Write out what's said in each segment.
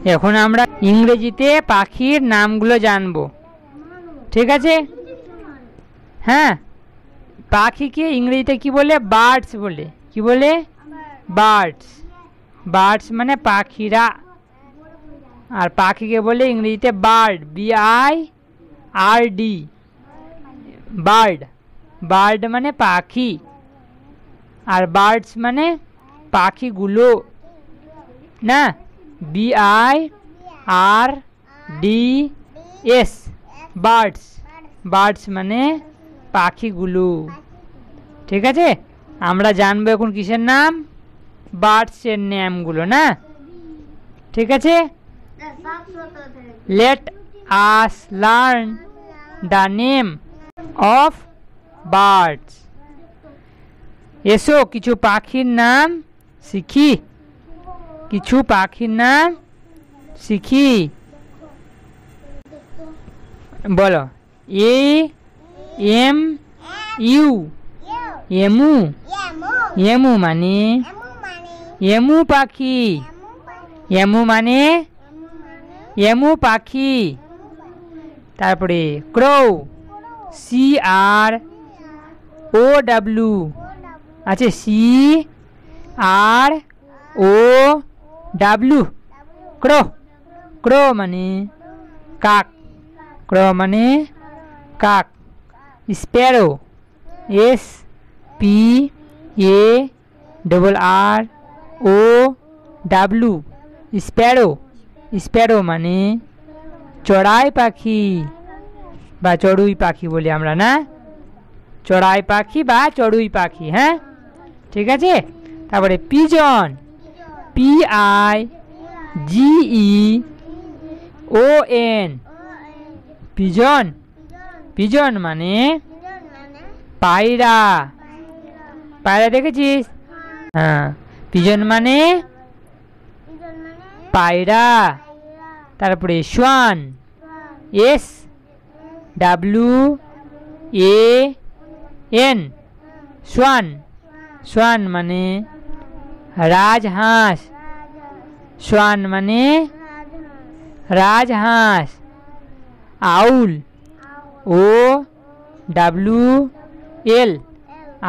এখন আমরা ইংরেজিতে পাখির নামগুলো জানবো, ঠিক আছে? হ্যাঁ, পাখিকে ইংরেজিতে কি বলে? বার্ডস বলে। কি বলে? বার্ডস। বার্ডস মানে পাখিরা, আর পাখিকে বলে ইংরেজিতে বার্ড, BIRD, বার্ড। বার্ড মানে পাখি, আর বার্ডস মানে পাখিগুলো না, BIRDS, বার্ডস। বার্ডস মানে পাখিগুলো, ঠিক আছে? আমরা জানবো এখন কিসের নাম? বার্ডসের নামগুলো না, ঠিক আছে? Let us learn the name of birds. এসো কিছু পাখির নাম শিখি, কিছু পাখির নাম শিখি। বলো। EMU, emu. এমু মানে এমু পাখি। এমু মানে এমু পাখি। তারপরে ক্রো, CROW, আচ্ছা CROW, ক্রো। ক্রো মানে কাক। ক্রো মানে কাক। Sparrow, SPARROW, Sparrow. স্প্যারো মানে চড়াই পাখি বা চড়ুই পাখি বলি আমরা না, চড়াই পাখি বা চড়ুই পাখি। হ্যাঁ, ঠিক আছে? তারপরে পিজন, PIGEON, পিজন। পিজন মানে পায়রা। পায়রা দেখেছিস? হ্যাঁ, পিজন মানে পায়রা। তারপরে সোয়ান, SWAN, সোয়ান। সোয়ান মানে রাজহাঁস। সোয়ান মানে রাজহাঁস। আউল, OWL,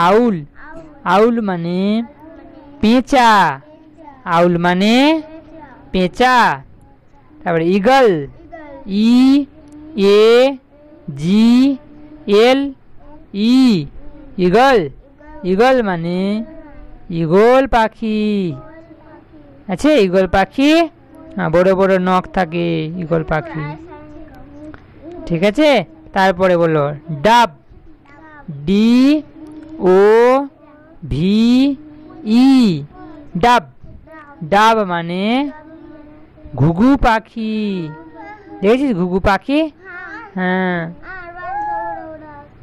আউল। আউল মানে পেঁচা। আউল মানে পেঁচা। তারপরে ইগল, EAGLE, ইগল। ইগল মানে ইগল পাখি। আচ্ছা, ইগল পাখি বড় বড় নখ থাকে, ইগল পাখি, ঠিক আছে? তারপরে বলো ডাব, DOVE, ডাব। ডাব মানে ঘুঘু পাখি। দেখেছিস ঘুঘু পাখি? হ্যাঁ।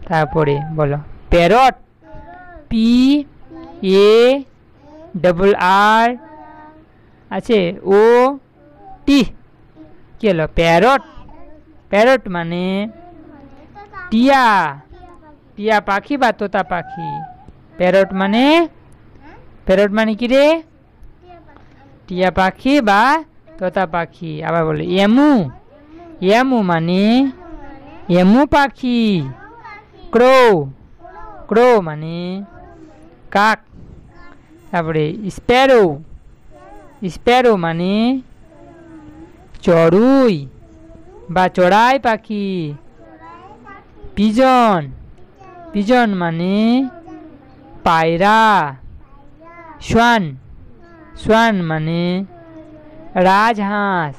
তারপরে বলো প্যারট, PARR, আছে OT, কি হলো? প্যারট। প্যারট মানে টিয়া। টিয়া পাখি বা তোতা পাখি। প্যারট মানে, প্যারট মানে কি রে? টিয়া পাখি বা তোতা পাখি। আবার বলে এমু। এমু মানে এমু পাখি। ক্রো। ক্রো মানে কাক। তারপরে স্প্যারো। স্প্যারো মানে চড়ুই বা চড়াই পাখি। পিজন। পিজন মানে পায়রা। সোয়ান। সোয়ান মানে রাজহাঁস।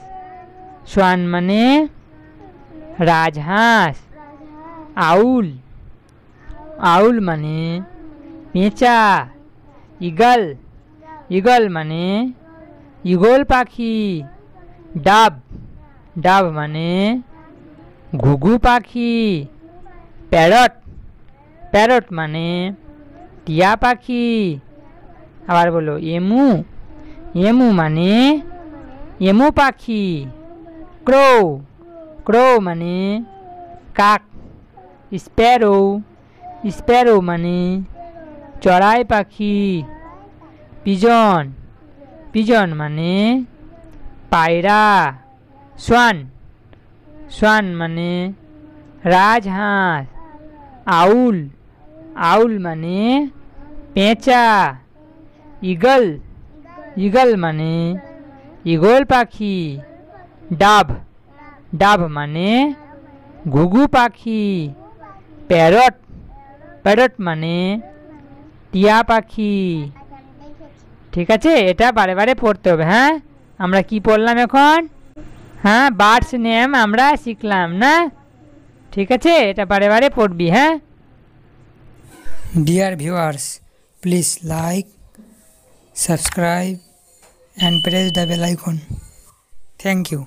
সোয়ান মানে রাজহাঁস। আউল। আউল মানে পেঁচা। ইগল। ইগল মানে ইগল পাখি। ডাব। ডাব মানে ঘুঘু পাখি। প্যারট। প্যারট মানে টিয়া পাখি। আবার বলো এমু। এমু মানে এমু পাখি। ক্রো। ক্রো মানে কাক। স্প্যারো। স্প্যারো মানে চড়াই পাখি। পিজন। পিজন মানে পায়রা। সোয়ান, সোয়ান মানে রাজহাঁস। আউল, আউল মানে পেঁচা। ঈগল, ঈগল মানে ঈগল পাখি। ডাব, ডাব মানে ঘুঘু পাখি। প্যারট, প্যারট মানে টিয়া পাখি। ঠিক আছে, এটা বারে বারে পড়তে হবে। হ্যাঁ, আমরা কি পড়লাম এখন? হ্যাঁ, বার্ডস নেম আমরা শিখলাম না? ঠিক আছে, এটা বারে বারে পড়বি। হ্যাঁ। Dear viewers, please like, subscribe and press the bell icon. Thank you.